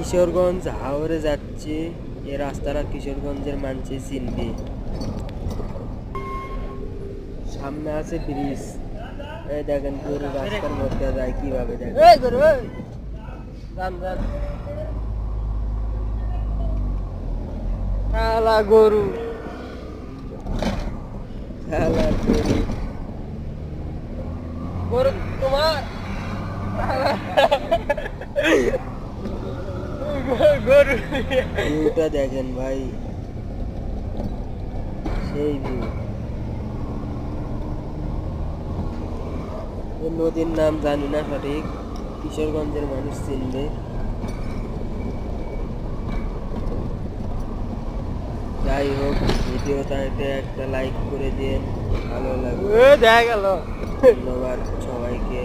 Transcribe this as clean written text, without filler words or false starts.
কিশোরগঞ্জ হাওরে যাচ্ছি। এই রাস্তাটা কিশোরগঞ্জের মানুষে চিনবে। সামনে আছে ব্রিজ। এই দেখেন পুরো রাস্তার মধ্যে যায় কিভাবে দেখেন। কালা গরু, কালা গরু, গরু তোমার গরু ভিউটা দেখেন ভাই, সেই ভিউ। নদীর নাম জানি না সঠিক, কিশোরগঞ্জের মানুষ চিনবে। যাই হোক, ভিডিওটাকে একটা লাইক করে দিন, ভালো লাগবে। দেখা গেল। ধন্যবাদ সবাইকে।